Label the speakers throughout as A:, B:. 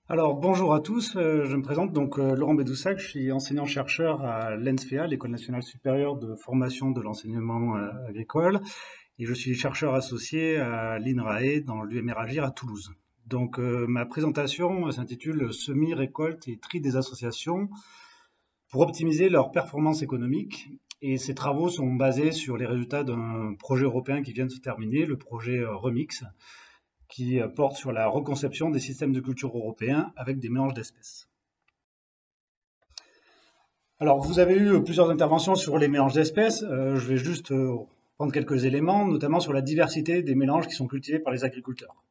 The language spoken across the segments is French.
A: Alors bonjour à tous, je me présente Laurent Bédoussac, je suis enseignant-chercheur à l'ENSFEA, l'École nationale supérieure de formation de l'enseignement agricole, et je suis chercheur associé à l'INRAE dans l'UMR Agir à Toulouse. Ma présentation s'intitule Semis, récolte et tri des associations pour optimiser leur performance économique. Et ces travaux sont basés sur les résultats d'un projet européen qui vient de se terminer, le projet Remix, qui porte sur la reconception des systèmes de culture européens avec des mélanges d'espèces. Alors, vous avez eu plusieurs interventions sur les mélanges d'espèces. Je vais juste prendre quelques éléments, notamment sur la diversité des mélanges qui sont cultivés par les agriculteurs.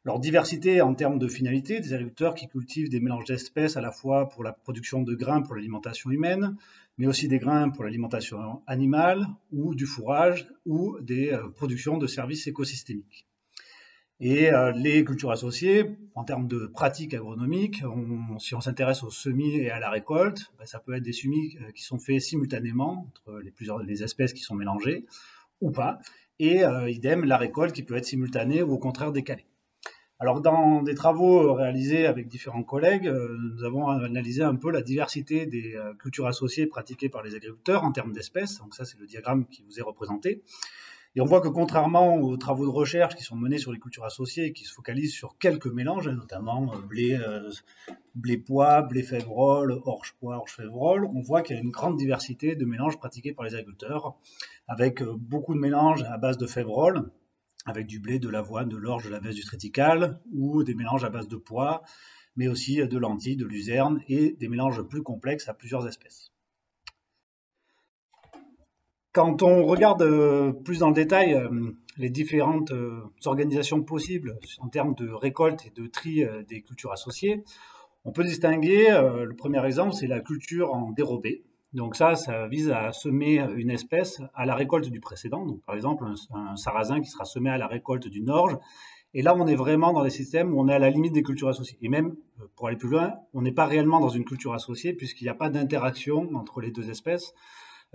A: Alors, diversité en termes de finalité, des agriculteurs qui cultivent des mélanges d'espèces à la fois pour la production de grains pour l'alimentation humaine, mais aussi des grains pour l'alimentation animale, ou du fourrage, ou des productions de services écosystémiques. Et les cultures associées, en termes de pratiques agronomiques, si on s'intéresse aux semis et à la récolte, ça peut être des semis qui sont faits simultanément entre les espèces qui sont mélangées ou pas, et idem la récolte qui peut être simultanée ou au contraire décalée. Alors dans des travaux réalisés avec différents collègues, nous avons analysé un peu la diversité des cultures associées pratiquées par les agriculteurs en termes d'espèces. Donc ça c'est le diagramme qui vous est représenté. Et on voit que contrairement aux travaux de recherche qui sont menés sur les cultures associées et qui se focalisent sur quelques mélanges, notamment blé pois, blé févrole, orge pois, orge févrole, on voit qu'il y a une grande diversité de mélanges pratiqués par les agriculteurs, avec beaucoup de mélanges à base de févrole, avec du blé, de l'avoine, de l'orge, de la veste, du triticale, ou des mélanges à base de pois, mais aussi de lentilles, de luzerne, et des mélanges plus complexes à plusieurs espèces. Quand on regarde plus dans le détail les différentes organisations possibles en termes de récolte et de tri des cultures associées, on peut distinguer, le premier exemple, c'est la culture en dérobé. Donc ça vise à semer une espèce à la récolte du précédent. Donc par exemple, un sarrasin qui sera semé à la récolte d'une orge. Et là, on est vraiment dans des systèmes où on est à la limite des cultures associées. Et même, pour aller plus loin, on n'est pas réellement dans une culture associée puisqu'il n'y a pas d'interaction entre les deux espèces.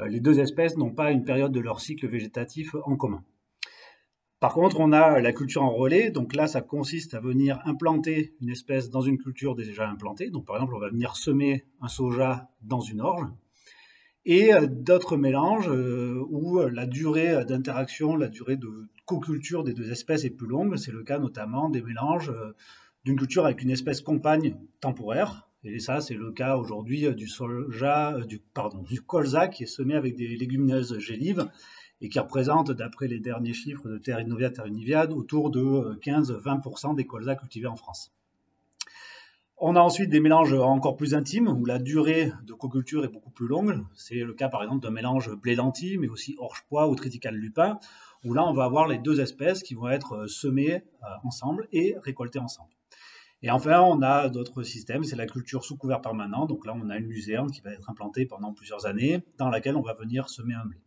A: Les deux espèces n'ont pas une période de leur cycle végétatif en commun. Par contre, on a la culture en relais. Donc là, ça consiste à venir implanter une espèce dans une culture déjà implantée. Donc par exemple, on va venir semer un soja dans une orge. Et d'autres mélanges où la durée d'interaction, la durée de co-culture des deux espèces est plus longue. C'est le cas notamment des mélanges d'une culture avec une espèce compagne temporaire. Et ça, c'est le cas aujourd'hui du colza qui est semé avec des légumineuses gélives et qui représente, d'après les derniers chiffres de Terra Innuvia, autour de 15-20% des colzas cultivés en France. On a ensuite des mélanges encore plus intimes où la durée de coculture est beaucoup plus longue. C'est le cas par exemple d'un mélange blé-lentilles, mais aussi orge-pois ou triticale-lupin, où là on va avoir les deux espèces qui vont être semées ensemble et récoltées ensemble. Et enfin, on a d'autres systèmes, c'est la culture sous couvert permanent. Donc là, on a une luzerne qui va être implantée pendant plusieurs années, dans laquelle on va venir semer un blé.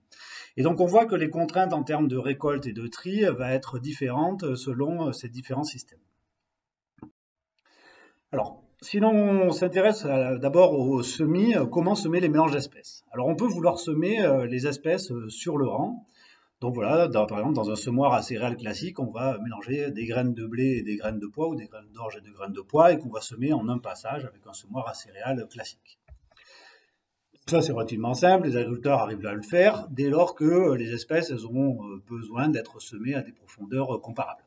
A: Et donc on voit que les contraintes en termes de récolte et de tri vont être différentes selon ces différents systèmes. Alors, sinon, on s'intéresse d'abord aux semis, comment semer les mélanges d'espèces. Alors, on peut vouloir semer les espèces sur le rang. Donc voilà, par exemple, dans un semoir à céréales classique, on va mélanger des graines de blé et des graines de pois, ou des graines d'orge et des graines de pois, et qu'on va semer en un passage avec un semoir à céréales classique. Ça, c'est relativement simple, les agriculteurs arrivent à le faire, dès lors que les espèces elles auront besoin d'être semées à des profondeurs comparables.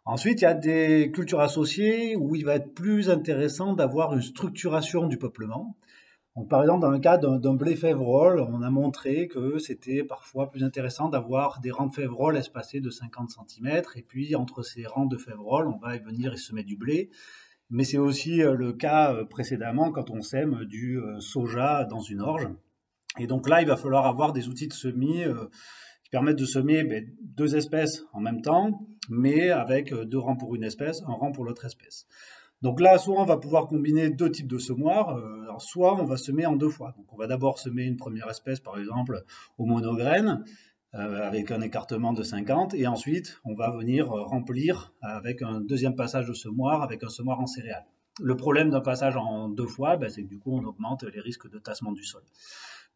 A: Ensuite, il y a des cultures associées où il va être plus intéressant d'avoir une structuration du peuplement. Donc, par exemple, dans le cas d'un blé févrole, on a montré que c'était parfois plus intéressant d'avoir des rangs de févrole espacés de 50 cm, et puis entre ces rangs de févrole, on va venir y semer du blé. Mais c'est aussi le cas précédemment quand on sème du soja dans une orge. Et donc là, il va falloir avoir des outils de semis qui permettent de semer deux espèces en même temps, mais avec deux rangs pour une espèce, un rang pour l'autre espèce. Donc là, soit on va pouvoir combiner deux types de semoirs, soit on va semer en deux fois. Donc on va d'abord semer une première espèce, par exemple, au monograine, avec un écartement de 50, et ensuite on va venir remplir avec un deuxième passage de semoir, avec un semoir en céréales. Le problème d'un passage en deux fois, c'est que du coup on augmente les risques de tassement du sol.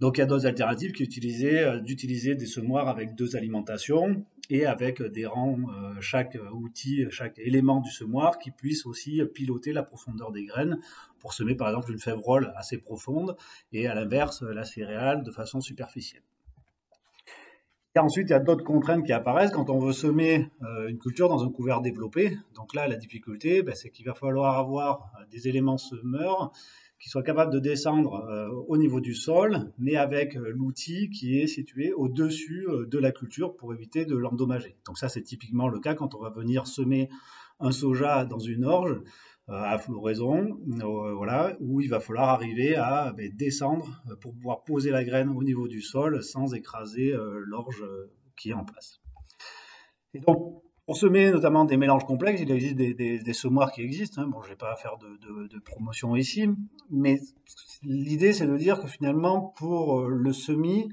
A: Donc il y a d'autres alternatives qui d'utiliser des semoirs avec deux alimentations, et avec des rangs, chaque outil, chaque élément du semoir qui puisse aussi piloter la profondeur des graines pour semer par exemple une févrole assez profonde et à l'inverse la céréale de façon superficielle. Et ensuite, il y a d'autres contraintes qui apparaissent quand on veut semer une culture dans un couvert développé. Donc là, la difficulté, c'est qu'il va falloir avoir des éléments semeurs qui soient capables de descendre au niveau du sol, mais avec l'outil qui est situé au-dessus de la culture pour éviter de l'endommager. Donc ça, c'est typiquement le cas quand on va venir semer un soja dans une orge à floraison, voilà, où il va falloir arriver à descendre pour pouvoir poser la graine au niveau du sol sans écraser l'orge qui est en place. Et donc, pour semer notamment des mélanges complexes, il existe des semoirs qui existent. Bon, je ne vais pas faire de promotion ici, mais l'idée, c'est de dire que finalement, pour le semis,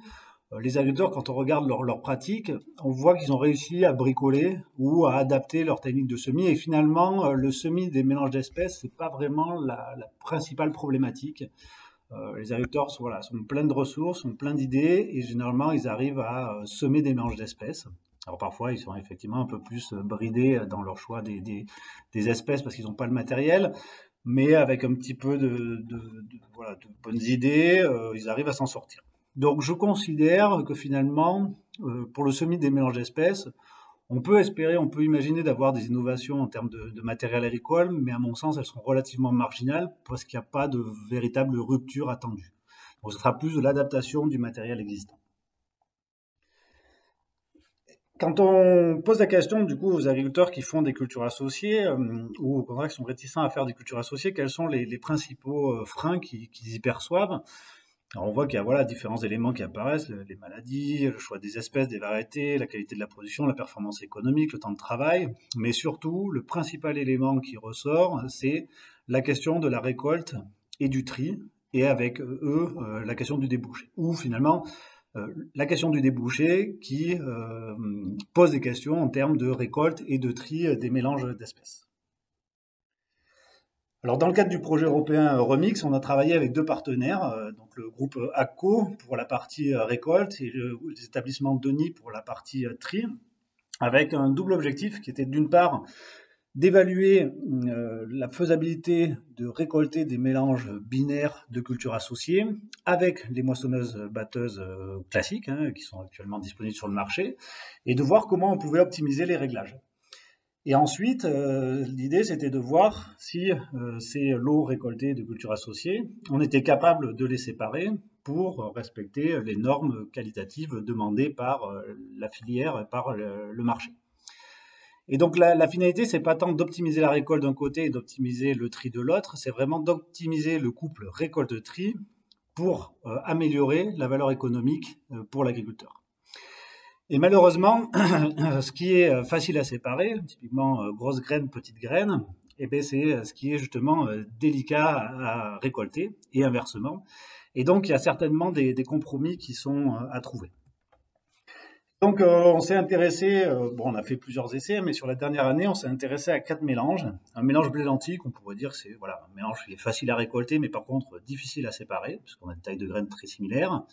A: les agriculteurs, quand on regarde leur pratique, on voit qu'ils ont réussi à bricoler ou à adapter leur technique de semis. Et finalement, le semis des mélanges d'espèces, c'est pas vraiment la principale problématique. Les agriculteurs sont pleins de ressources, sont pleins d'idées, et généralement, ils arrivent à semer des mélanges d'espèces. Alors parfois, ils sont effectivement un peu plus bridés dans leur choix des espèces parce qu'ils n'ont pas le matériel. Mais avec un petit peu de bonnes idées, ils arrivent à s'en sortir. Donc je considère que finalement, pour le semis des mélanges d'espèces, on peut imaginer d'avoir des innovations en termes de matériel agricole, mais à mon sens, elles sont relativement marginales parce qu'il n'y a pas de véritable rupture attendue. Donc ce sera plus de l'adaptation du matériel existant. Quand on pose la question du coup aux agriculteurs qui font des cultures associées ou au contraire qui sont réticents à faire des cultures associées, quels sont les principaux freins qu'ils y perçoivent? Alors on voit qu'il y a différents éléments qui apparaissent, les maladies, le choix des espèces, des variétés, la qualité de la production, la performance économique, le temps de travail, mais surtout le principal élément qui ressort, c'est la question de la récolte et du tri, et avec eux la question du débouché. Ou finalement la question du débouché qui pose des questions en termes de récolte et de tri des mélanges d'espèces. Alors, dans le cadre du projet européen Remix, on a travaillé avec deux partenaires, donc le groupe ACCO pour la partie récolte et les établissements Denis pour la partie tri, avec un double objectif qui était d'une part d'évaluer la faisabilité de récolter des mélanges binaires de cultures associées avec les moissonneuses-batteuses classiques qui sont actuellement disponibles sur le marché et de voir comment on pouvait optimiser les réglages. Et ensuite, l'idée, c'était de voir si ces lots récoltés de cultures associées, on était capable de les séparer pour respecter les normes qualitatives demandées par la filière et par le marché. Et donc, la finalité, c'est pas tant d'optimiser la récolte d'un côté et d'optimiser le tri de l'autre, c'est vraiment d'optimiser le couple récolte-tri pour améliorer la valeur économique pour l'agriculteur. Et malheureusement, ce qui est facile à séparer, typiquement grosse graine, petite graine, c'est ce qui est justement délicat à récolter et inversement. Et donc, il y a certainement des compromis qui sont à trouver. Donc, on s'est intéressé, on a fait plusieurs essais, mais sur la dernière année, on s'est intéressé à 4 mélanges. Un mélange blé-lentilles, qu'on pourrait dire, c'est un mélange qui est facile à récolter, mais par contre difficile à séparer, parce qu'on a une taille de graines très similaire.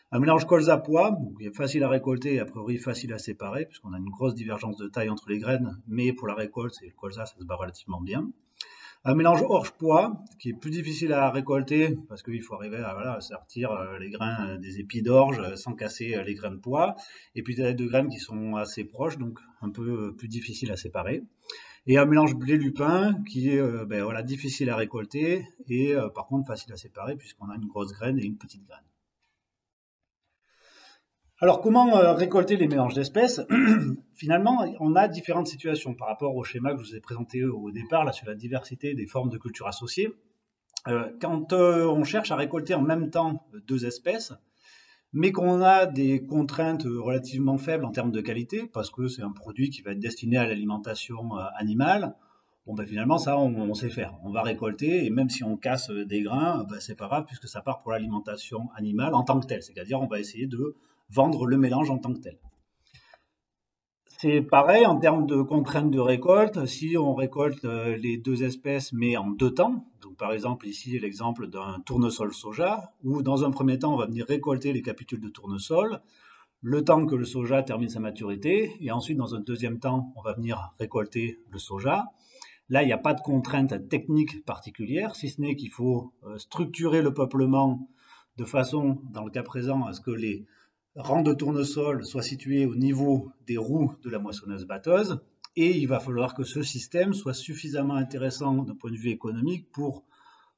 A: Un mélange colza-pois, qui est facile à récolter et a priori facile à séparer, puisqu'on a une grosse divergence de taille entre les graines, mais pour la récolte, le colza, ça se bat relativement bien. Un mélange orge-pois, qui est plus difficile à récolter, parce qu'il faut arriver à sortir les grains des épis d'orge sans casser les grains de pois, et puis des graines qui sont assez proches, donc un peu plus difficile à séparer. Et un mélange blé-lupin, qui est difficile à récolter, et par contre facile à séparer, puisqu'on a une grosse graine et une petite graine. Alors, comment récolter les mélanges d'espèces? Finalement, on a différentes situations par rapport au schéma que je vous ai présenté au départ, là, sur la diversité des formes de culture associées. Quand on cherche à récolter en même temps deux espèces, mais qu'on a des contraintes relativement faibles en termes de qualité, parce que c'est un produit qui va être destiné à l'alimentation animale, finalement, ça, on sait faire. On va récolter, et même si on casse des grains, c'est pas grave, puisque ça part pour l'alimentation animale en tant que telle. C'est-à-dire, on va essayer de vendre le mélange en tant que tel. C'est pareil en termes de contraintes de récolte. Si on récolte les deux espèces, mais en deux temps, donc par exemple ici l'exemple d'un tournesol soja, où dans un premier temps on va venir récolter les capitules de tournesol, le temps que le soja termine sa maturité, et ensuite, dans un deuxième temps, on va venir récolter le soja. Là, il n'y a pas de contrainte technique particulière, si ce n'est qu'il faut structurer le peuplement de façon, dans le cas présent, à ce que les rangs de tournesol soient situés au niveau des roues de la moissonneuse-batteuse, et il va falloir que ce système soit suffisamment intéressant d'un point de vue économique pour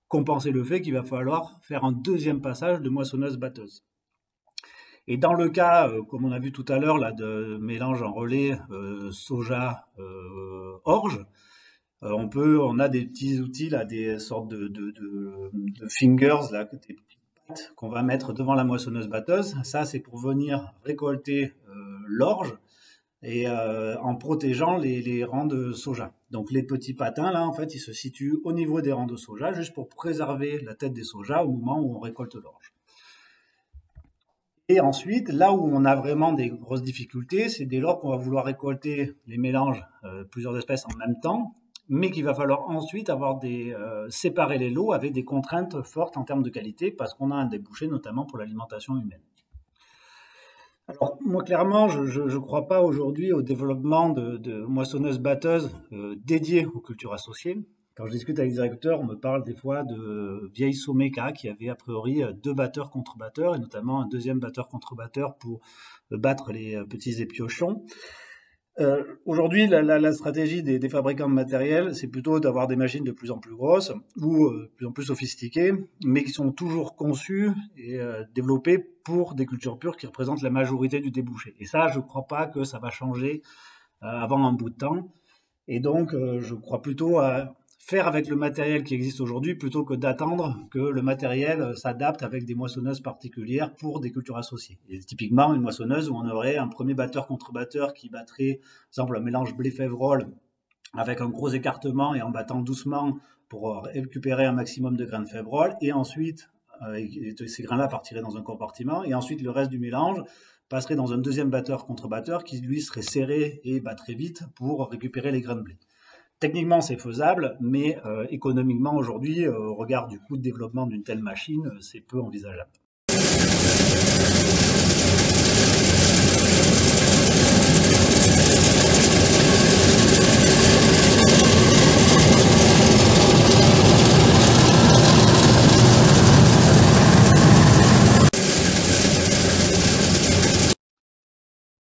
A: compenser le fait qu'il va falloir faire un deuxième passage de moissonneuse-batteuse. Et dans le cas, comme on a vu tout à l'heure, là, de mélange en relais soja-orge, on a des petits outils, là, des sortes de fingers, là, des pattes qu'on va mettre devant la moissonneuse-batteuse. Ça, c'est pour venir récolter l'orge et en protégeant les rangs de soja. Donc les petits patins, là, en fait, ils se situent au niveau des rangs de soja, juste pour préserver la tête des soja au moment où on récolte l'orge. Et ensuite, là où on a vraiment des grosses difficultés, c'est dès lors qu'on va vouloir récolter les mélanges, plusieurs espèces en même temps, mais qu'il va falloir ensuite séparer les lots avec des contraintes fortes en termes de qualité, parce qu'on a un débouché notamment pour l'alimentation humaine. Alors, moi, clairement, je ne crois pas aujourd'hui au développement de moissonneuses-batteuses dédiées aux cultures associées. Quand je discute avec des agriculteurs, on me parle des fois de vieilles Someka qui avaient a priori 2 batteurs contre batteurs, et notamment un deuxième batteur contre batteur pour battre les petits épiochons. Aujourd'hui, la stratégie des fabricants de matériel, c'est plutôt d'avoir des machines de plus en plus grosses ou de plus en plus sophistiquées, mais qui sont toujours conçues et développées pour des cultures pures qui représentent la majorité du débouché. Et ça, je ne crois pas que ça va changer avant un bout de temps. Et donc, je crois plutôt à faire avec le matériel qui existe aujourd'hui plutôt que d'attendre que le matériel s'adapte avec des moissonneuses particulières pour des cultures associées. Et typiquement, une moissonneuse où on aurait un premier batteur contre batteur qui battrait, par exemple, un mélange blé-févrole avec un gros écartement et en battant doucement pour récupérer un maximum de grains de févrole, et ensuite, ces grains-là partiraient dans un compartiment, et ensuite le reste du mélange passerait dans un deuxième batteur contre batteur qui, lui, serait serré et battrait vite pour récupérer les grains de blé. Techniquement, c'est faisable, mais économiquement, aujourd'hui, au regard du coût de développement d'une telle machine, c'est peu envisageable.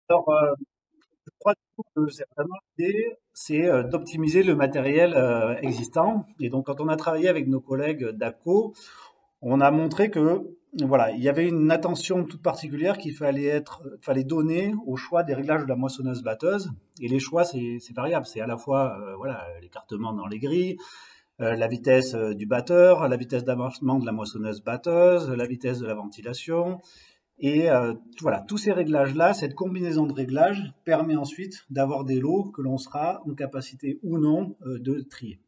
A: Alors, je crois que c'est vraiment l'idée, c'est d'optimiser le matériel existant. Et donc, quand on a travaillé avec nos collègues d'APCO, on a montré que voilà, il y avait une attention toute particulière qu'il fallait donner au choix des réglages de la moissonneuse-batteuse. Et les choix, c'est variable. C'est à la fois voilà, l'écartement dans les grilles, la vitesse du batteur, la vitesse d'avancement de la moissonneuse-batteuse, la vitesse de la ventilation. Et voilà, tous ces réglages-là, cette combinaison de réglages permet ensuite d'avoir des lots que l'on sera en capacité ou non de trier.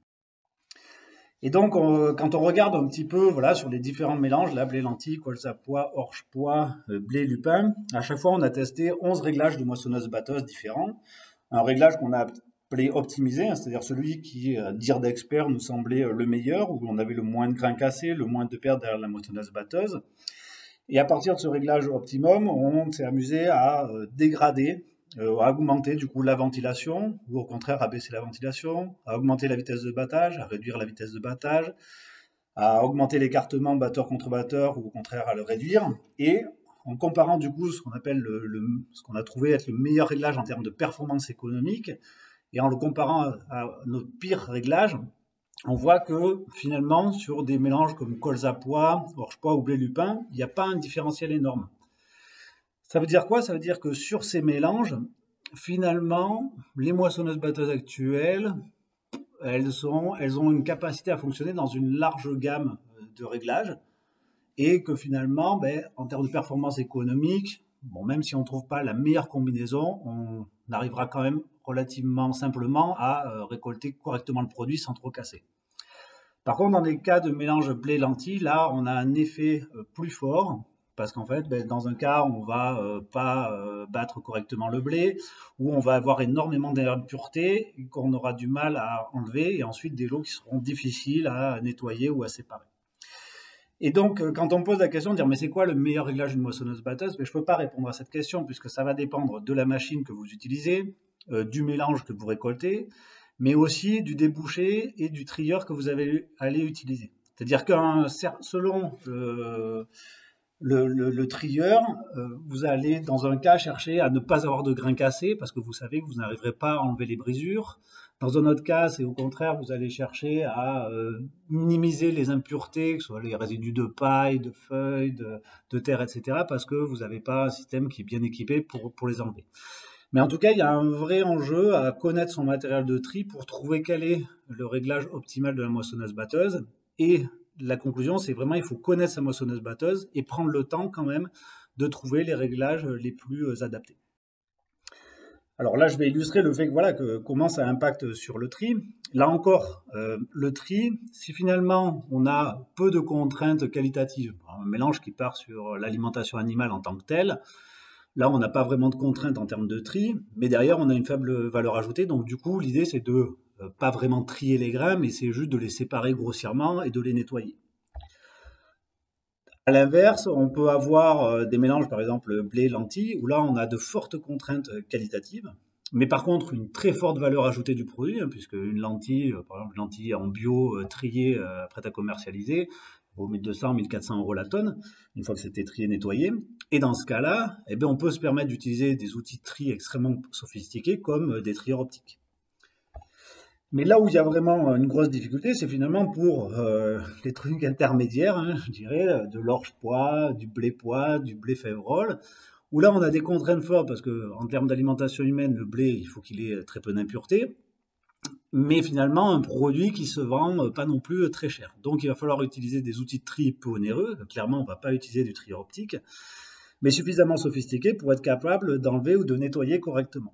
A: Et donc, quand on regarde un petit peu voilà, sur les différents mélanges, là, blé lentilles, colza pois, orge pois, blé lupin, à chaque fois on a testé 11 réglages de moissonneuse-batteuse différents. Un réglage qu'on a appelé optimisé, hein, c'est-à-dire celui qui, à dire d'expert, nous semblait le meilleur, où on avait le moins de grains cassés, le moins de pertes derrière la moissonneuse-batteuse. Et à partir de ce réglage optimum, on s'est amusé à dégrader, à augmenter du coup la ventilation, ou au contraire à baisser la ventilation, à augmenter la vitesse de battage, à réduire la vitesse de battage, à augmenter l'écartement batteur contre batteur, ou au contraire à le réduire. Et en comparant du coup ce qu'on appelle ce qu'on a trouvé être le meilleur réglage en termes de performance économique, et en le comparant à notre pire réglage, on voit que finalement, sur des mélanges comme colza pois, orge pois ou blé lupin, il n'y a pas un différentiel énorme. Ça veut dire quoi? Ça veut dire que sur ces mélanges, finalement, les moissonneuses-batteuses actuelles, elles ont une capacité à fonctionner dans une large gamme de réglages, et que finalement, en termes de performance économique, bon, même si on ne trouve pas la meilleure combinaison, on arrivera quand même relativement simplement à récolter correctement le produit sans trop casser. Par contre, dans les cas de mélange blé-lentilles, là, on a un effet plus fort, parce qu'en fait, dans un cas, on va pas battre correctement le blé, ou on va avoir énormément d'impuretés qu'on aura du mal à enlever, et ensuite des lots qui seront difficiles à nettoyer ou à séparer. Et donc, quand on me pose la question de dire, mais c'est quoi le meilleur réglage d'une moissonneuse-batteuse? Mais je ne peux pas répondre à cette question puisque ça va dépendre de la machine que vous utilisez, du mélange que vous récoltez, mais aussi du débouché et du trieur que vous allez utiliser. C'est-à-dire que selon le trieur, vous allez dans un cas chercher à ne pas avoir de grains cassés parce que vous savez que vous n'arriverez pas à enlever les brisures. Dans un autre cas, c'est au contraire, vous allez chercher à minimiser les impuretés, que ce soit les résidus de paille, de feuilles, de terre, etc., parce que vous n'avez pas un système qui est bien équipé pour les enlever. Mais en tout cas, il y a un vrai enjeu à connaître son matériel de tri pour trouver quel est le réglage optimal de la moissonneuse-batteuse. Et la conclusion, c'est vraiment il faut connaître sa moissonneuse-batteuse et prendre le temps quand même de trouver les réglages les plus adaptés. Alors là, je vais illustrer le fait que voilà comment ça impacte sur le tri. Là encore, le tri, si finalement on a peu de contraintes qualitatives, un mélange qui part sur l'alimentation animale en tant que telle, là on n'a pas vraiment de contraintes en termes de tri, mais derrière on a une faible valeur ajoutée. Donc du coup, l'idée c'est de pas vraiment trier les grains, mais c'est juste de les séparer grossièrement et de les nettoyer. À l'inverse, on peut avoir des mélanges, par exemple blé-lentilles, où là on a de fortes contraintes qualitatives, mais par contre une très forte valeur ajoutée du produit, puisque une lentille, par exemple une lentille en bio triée, prête à commercialiser, vaut 1200, 1400 euros la tonne, une fois que c'était trié, nettoyé. Et dans ce cas-là, eh bien, on peut se permettre d'utiliser des outils de tri extrêmement sophistiqués comme des trieurs optiques. Mais là où il y a vraiment une grosse difficulté, c'est finalement pour les trucs intermédiaires, je dirais, de l'orge-pois, du blé-pois, du blé-févrole, où là on a des contraintes fortes parce que en termes d'alimentation humaine, le blé, il faut qu'il ait très peu d'impuretés, mais finalement un produit qui se vend pas non plus très cher. Donc il va falloir utiliser des outils de tri peu onéreux. Clairement, on ne va pas utiliser du trieur optique, mais suffisamment sophistiqué pour être capable d'enlever ou de nettoyer correctement.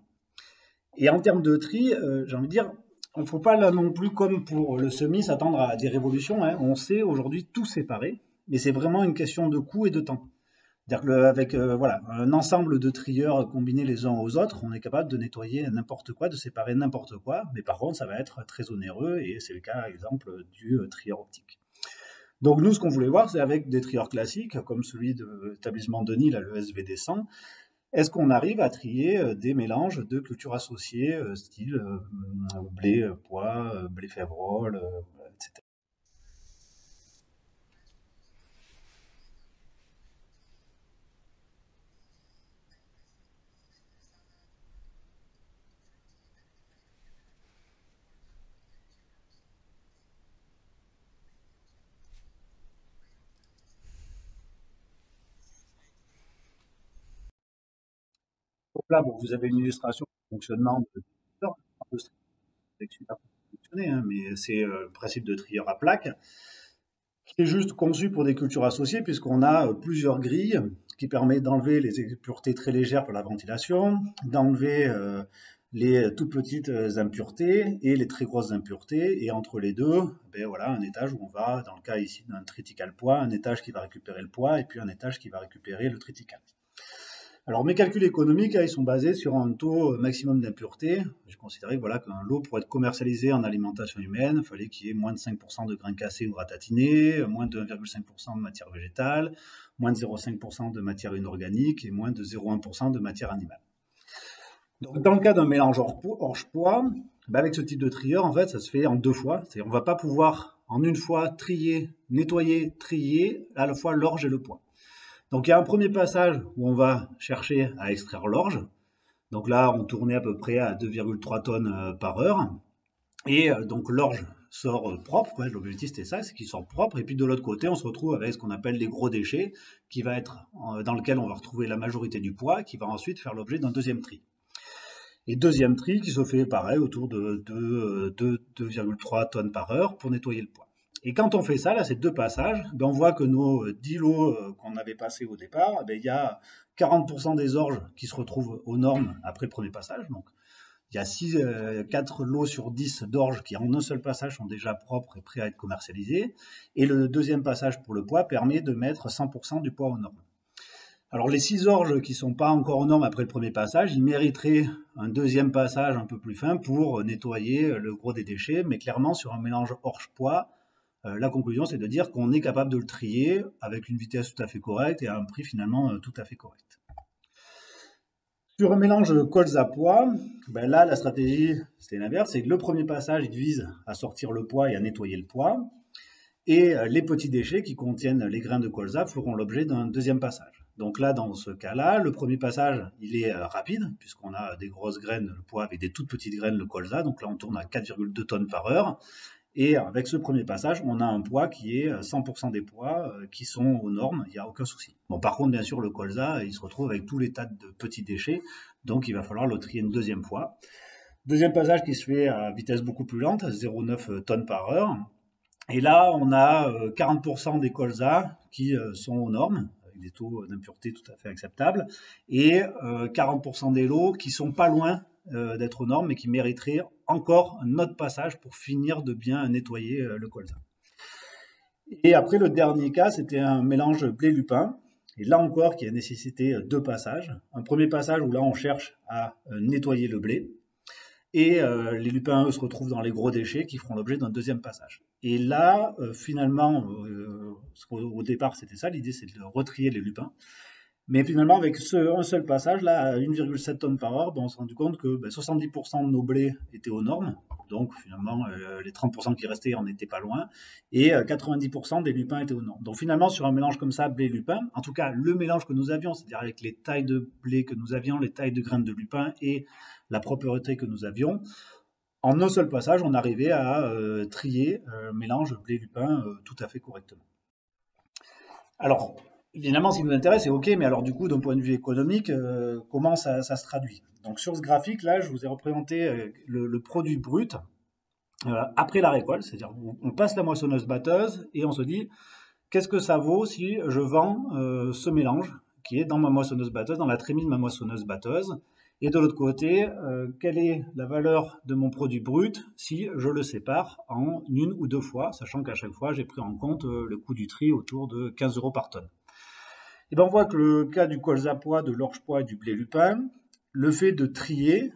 A: Et en termes de tri, j'ai envie de dire, il ne faut pas là non plus, comme pour le semis, s'attendre à des révolutions. On sait aujourd'hui tout séparer, mais c'est vraiment une question de coût et de temps. C'est-à-dire qu'avec voilà, un ensemble de trieurs combinés les uns aux autres, on est capable de nettoyer n'importe quoi, de séparer n'importe quoi, mais par contre, ça va être très onéreux, et c'est le cas, exemple, du trieur optique. Donc nous, ce qu'on voulait voir, c'est avec des trieurs classiques, comme celui de l'établissement Denis, là, le SVD 100, est-ce qu'on arrive à trier des mélanges de cultures associées, style blé, pois, blé févrole, etc. Donc là, bon, vous avez une illustration du fonctionnement de super fonctionner, mais c'est le principe de trieur à plaque. C'est juste conçu pour des cultures associées puisqu'on a plusieurs grilles qui permettent d'enlever les impuretés très légères pour la ventilation, d'enlever les toutes petites impuretés et les très grosses impuretés. Et entre les deux, ben voilà, un étage où on va, dans le cas ici d'un triticale poids, un étage qui va récupérer le poids et puis un étage qui va récupérer le triticale. Alors mes calculs économiques, ils sont basés sur un taux maximum d'impureté. J'ai considéré que voilà, qu'un lot pour être commercialisé en alimentation humaine, il fallait qu'il y ait moins de 5% de grains cassés ou ratatinés, moins de 1,5% de matière végétale, moins de 0,5% de matière inorganique et moins de 0,1% de matière animale. Donc dans le cas d'un mélange orge-pois, avec ce type de trieur, en fait, ça se fait en deux fois. C'est-à-dire on ne va pas pouvoir en une fois trier, nettoyer, trier à la fois l'orge et le pois. Donc il y a un premier passage où on va chercher à extraire l'orge. Donc là, on tournait à peu près à 2,3 tonnes par heure. Et donc l'orge sort propre. Ouais, l'objectif c'était ça, c'est qu'il sort propre. Et puis de l'autre côté, on se retrouve avec ce qu'on appelle les gros déchets, qui va être dans lequel on va retrouver la majorité du poids, qui va ensuite faire l'objet d'un deuxième tri. Et deuxième tri qui se fait pareil autour de 2,3 tonnes par heure pour nettoyer le poids. Et quand on fait ça, là, ces deux passages, ben on voit que nos 10 lots qu'on avait passés au départ, ben il y a 40% des orges qui se retrouvent aux normes après le premier passage. Donc, il y a 4 lots sur 10 d'orges qui, en un seul passage, sont déjà propres et prêts à être commercialisés. Et le deuxième passage pour le poids permet de mettre 100% du poids aux normes. Alors, les 6 orges qui ne sont pas encore aux normes après le premier passage, ils mériteraient un deuxième passage un peu plus fin pour nettoyer le gros des déchets, mais clairement, sur un mélange orge-poids, la conclusion, c'est de dire qu'on est capable de le trier avec une vitesse tout à fait correcte et à un prix finalement tout à fait correct. Sur un mélange colza-pois, ben là, la stratégie, c'est l'inverse, c'est que le premier passage, il vise à sortir le pois et à nettoyer le pois, et les petits déchets qui contiennent les grains de colza feront l'objet d'un deuxième passage. Donc là, dans ce cas-là, le premier passage, il est rapide, puisqu'on a des grosses graines, le pois avec des toutes petites graines, le colza, donc là on tourne à 4,2 tonnes par heure, et avec ce premier passage, on a un poids qui est 100% des poids qui sont aux normes, il n'y a aucun souci. Bon, par contre, bien sûr, le colza, il se retrouve avec tous les tas de petits déchets, donc il va falloir le trier une deuxième fois. Deuxième passage qui se fait à vitesse beaucoup plus lente, 0,9 tonnes par heure. Et là, on a 40% des colzas qui sont aux normes, avec des taux d'impureté tout à fait acceptables, et 40% des lots qui sont pas loin d'être aux normes, mais qui mériteraient encore un autre passage pour finir de bien nettoyer le colza. Et après, le dernier cas, c'était un mélange blé-lupin. Et là encore, qui a nécessité deux passages. Un premier passage où là, on cherche à nettoyer le blé. Et les lupins, eux, se retrouvent dans les gros déchets qui feront l'objet d'un deuxième passage. Et là, finalement, au départ, c'était ça, l'idée, c'est de retrier les lupins. Mais finalement, avec un seul passage, là, à 1,7 tonnes par heure, ben, on s'est rendu compte que 70% de nos blés étaient aux normes. Donc, finalement, les 30% qui restaient en étaient pas loin. Et 90% des lupins étaient aux normes. Donc, finalement, sur un mélange comme ça, blé-lupin, en tout cas, le mélange que nous avions, c'est-à-dire avec les tailles de blé que nous avions, les tailles de graines de lupin et la propreté que nous avions, en un seul passage, on arrivait à trier un mélange blé-lupin tout à fait correctement. Alors, évidemment, ce qui nous intéresse, c'est OK, mais alors du coup, d'un point de vue économique, comment ça se traduit? Donc sur ce graphique, là, je vous ai représenté le produit brut après la récolte, c'est-à-dire on passe la moissonneuse-batteuse et on se dit, qu'est-ce que ça vaut si je vends ce mélange qui est dans ma moissonneuse-batteuse, dans la trémie de ma moissonneuse-batteuse? Et de l'autre côté, quelle est la valeur de mon produit brut si je le sépare en une ou deux fois, sachant qu'à chaque fois, j'ai pris en compte le coût du tri autour de 15 euros par tonne. Et bien on voit que le cas du colza-pois, de l'orge-pois et du blé-lupin, le fait de trier,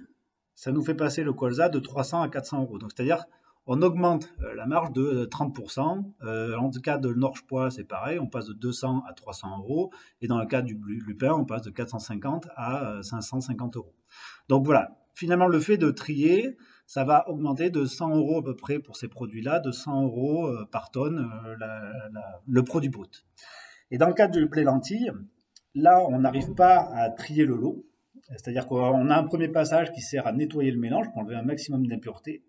A: ça nous fait passer le colza de 300 à 400 euros. Donc c'est-à-dire on augmente la marge de 30%. En le cas de l'orge-pois, c'est pareil, on passe de 200 à 300 euros. Et dans le cas du lupin, on passe de 450 à 550 euros. Donc voilà, finalement, le fait de trier, ça va augmenter de 100 euros à peu près pour ces produits-là, de 100 euros par tonne, le produit brut. Et dans le cas du blé-lentilles, là, on n'arrive pas à trier le lot. C'est-à-dire qu'on a un premier passage qui sert à nettoyer le mélange, pour enlever un maximum d'impuretés.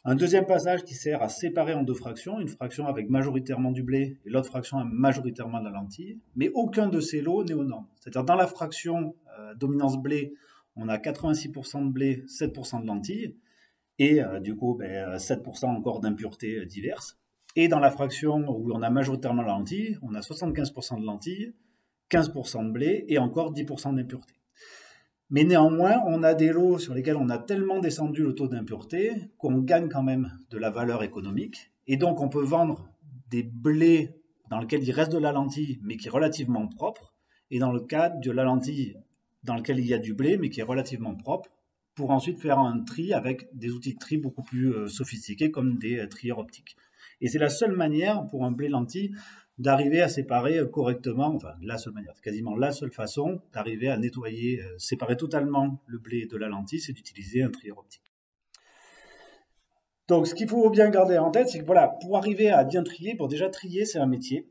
A: Un deuxième passage qui sert à séparer en deux fractions, une fraction avec majoritairement du blé et l'autre fraction avec majoritairement de la lentille, mais aucun de ces lots n'est aux normes. C'est-à-dire dans la fraction dominance blé, on a 86% de blé, 7% de lentilles, et du coup 7% encore d'impuretés diverses. Et dans la fraction où on a majoritairement la lentille, on a 75% de lentilles, 15% de blé et encore 10% d'impuretés. Mais néanmoins, on a des lots sur lesquels on a tellement descendu le taux d'impureté qu'on gagne quand même de la valeur économique. Et donc, on peut vendre des blés dans lesquels il reste de la lentille, mais qui est relativement propre. Et dans le cas de la lentille dans lequel il y a du blé, mais qui est relativement propre, pour ensuite faire un tri avec des outils de tri beaucoup plus sophistiqués, comme des trieurs optiques. Et c'est la seule manière pour un blé lentille d'arriver à séparer correctement, enfin la seule manière, c'est quasiment la seule façon d'arriver à nettoyer, séparer totalement le blé de la lentille, c'est d'utiliser un trieur optique. Donc ce qu'il faut bien garder en tête, c'est que voilà, pour arriver à bien trier, pour déjà trier, c'est un métier.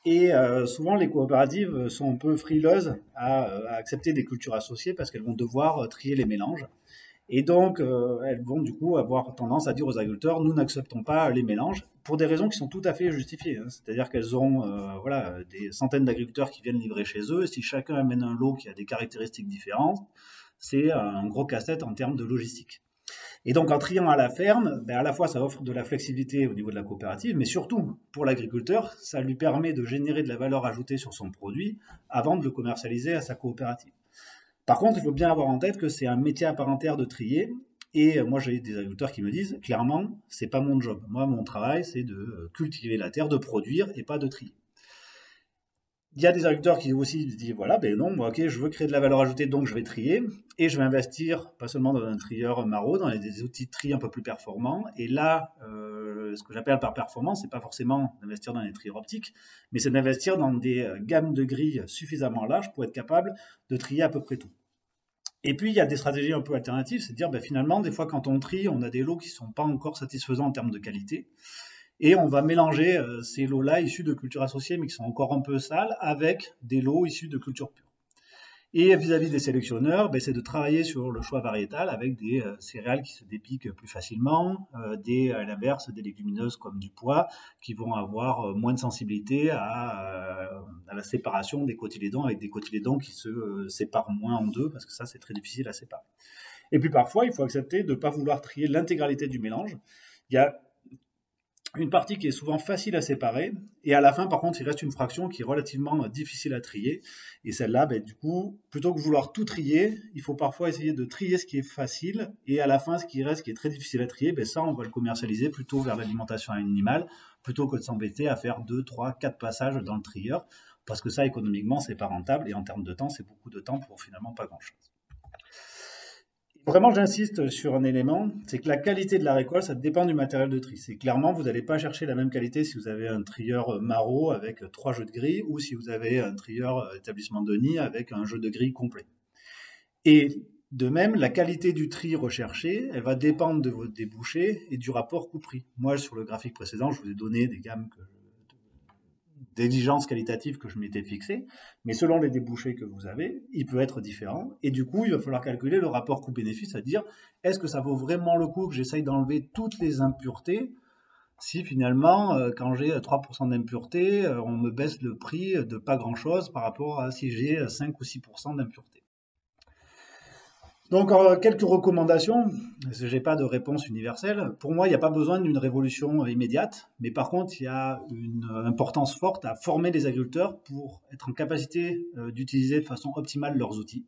A: Et souvent les coopératives sont un peu frileuses à accepter des cultures associées parce qu'elles vont devoir trier les mélanges. Et donc, elles vont du coup avoir tendance à dire aux agriculteurs, nous n'acceptons pas les mélanges, pour des raisons qui sont tout à fait justifiées. Hein. C'est-à-dire qu'elles ont des centaines d'agriculteurs qui viennent livrer chez eux, et si chacun amène un lot qui a des caractéristiques différentes, c'est un gros casse-tête en termes de logistique. Et donc, en triant à la ferme, à la fois ça offre de la flexibilité au niveau de la coopérative, mais surtout, pour l'agriculteur, ça lui permet de générer de la valeur ajoutée sur son produit avant de le commercialiser à sa coopérative. Par contre, il faut bien avoir en tête que c'est un métier à part entière de trier. Et moi, j'ai des agriculteurs qui me disent, clairement, c'est pas mon job. Moi, mon travail, c'est de cultiver la terre, de produire et pas de trier. Il y a des agriculteurs qui aussi disent, voilà, ben non, moi, ok, je veux créer de la valeur ajoutée, donc je vais trier, et je vais investir, pas seulement dans un trieur Marot, dans des outils de tri un peu plus performants. Et là, ce que j'appelle par performance, c'est pas forcément d'investir dans des trieurs optiques, mais c'est d'investir dans des gammes de grilles suffisamment larges pour être capable de trier à peu près tout. Et puis, il y a des stratégies un peu alternatives, c'est de dire, ben, finalement, des fois, quand on trie, on a des lots qui sont pas encore satisfaisants en termes de qualité. Et on va mélanger ces lots-là issus de cultures associées, mais qui sont encore un peu sales, avec des lots issus de cultures pures. Et vis-à-vis des sélectionneurs, ben, c'est de travailler sur le choix variétal avec des céréales qui se dépiquent plus facilement, à l'inverse, des légumineuses comme du pois, qui vont avoir moins de sensibilité à la séparation des cotylédons, avec des cotylédons qui se séparent moins en deux, parce que ça, c'est très difficile à séparer. Et puis parfois, il faut accepter de ne pas vouloir trier l'intégralité du mélange. Il y a une partie qui est souvent facile à séparer, et à la fin, par contre, il reste une fraction qui est relativement difficile à trier. Et celle-là, ben, du coup, plutôt que de vouloir tout trier, il faut parfois essayer de trier ce qui est facile, et à la fin, ce qui reste, qui est très difficile à trier, ben, ça, on va le commercialiser plutôt vers l'alimentation animale, plutôt que de s'embêter à faire 2, 3, 4 passages dans le trieur, parce que ça, économiquement, c'est pas rentable, et en termes de temps, c'est beaucoup de temps pour finalement pas grand-chose. Vraiment, j'insiste sur un élément, c'est que la qualité de la récolte, ça dépend du matériel de tri. C'est clairement, vous n'allez pas chercher la même qualité si vous avez un trieur Marot avec 3 jeux de grilles ou si vous avez un trieur établissement de nid avec un jeu de grilles complet. Et de même, la qualité du tri recherché, elle va dépendre de votre débouché et du rapport coût-prix. Moi, sur le graphique précédent, je vous ai donné des gammes d'exigence qualitative que je m'étais fixé, mais selon les débouchés que vous avez, il peut être différent. Et du coup, il va falloir calculer le rapport coût-bénéfice, c'est-à-dire est-ce que ça vaut vraiment le coup que j'essaye d'enlever toutes les impuretés si finalement, quand j'ai 3% d'impuretés, on me baisse le prix de pas grand-chose par rapport à si j'ai 5 ou 6% d'impuretés. Donc, quelques recommandations. Je n'ai pas de réponse universelle. Pour moi, il n'y a pas besoin d'une révolution immédiate, mais par contre, il y a une importance forte à former les agriculteurs pour être en capacité d'utiliser de façon optimale leurs outils.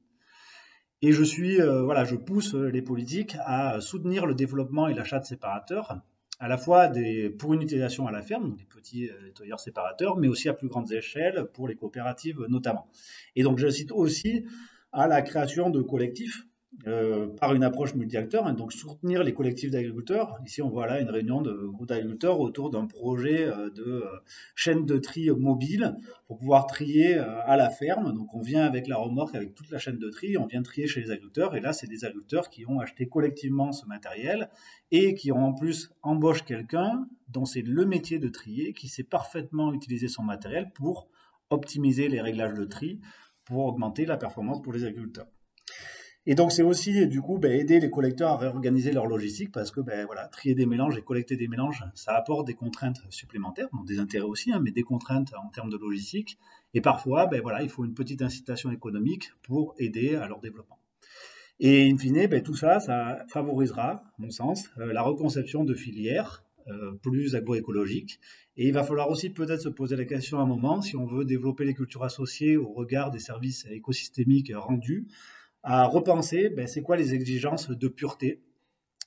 A: Et je pousse les politiques à soutenir le développement et l'achat de séparateurs, à la fois pour une utilisation à la ferme, des petits nettoyeurs séparateurs, mais aussi à plus grandes échelles pour les coopératives notamment. Et donc, je cite aussi à la création de collectifs par une approche multi-acteurs, hein, donc soutenir les collectifs d'agriculteurs. Ici, on voit là une réunion de groupes d'agriculteurs autour d'un projet de chaîne de tri mobile pour pouvoir trier à la ferme. Donc, on vient avec la remorque, avec toute la chaîne de tri, on vient trier chez les agriculteurs. Et là, c'est des agriculteurs qui ont acheté collectivement ce matériel et qui ont en plus embauché quelqu'un dont c'est le métier de trier, qui sait parfaitement utiliser son matériel pour optimiser les réglages de tri, pour augmenter la performance pour les agriculteurs. Et donc, c'est aussi, du coup, aider les collecteurs à réorganiser leur logistique parce que, trier des mélanges et collecter des mélanges, ça apporte des contraintes supplémentaires, donc des intérêts aussi, hein, mais des contraintes en termes de logistique. Et parfois, il faut une petite incitation économique pour aider à leur développement. Et in fine, tout ça, ça favorisera, à mon sens, la reconception de filières plus agroécologiques. Et il va falloir aussi peut-être se poser la question à un moment, si on veut développer les cultures associées au regard des services écosystémiques rendus, à repenser, c'est quoi les exigences de pureté?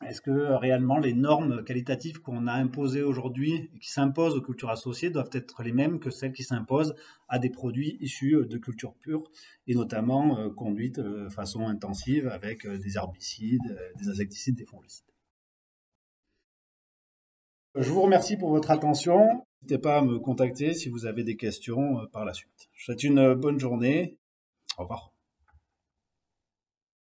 A: Est-ce que réellement les normes qualitatives qu'on a imposées aujourd'hui et qui s'imposent aux cultures associées doivent être les mêmes que celles qui s'imposent à des produits issus de cultures pures et notamment conduites de façon intensive avec des herbicides, des insecticides, des fongicides? Je vous remercie pour votre attention. N'hésitez pas à me contacter si vous avez des questions par la suite. Je vous souhaite une bonne journée. Au revoir.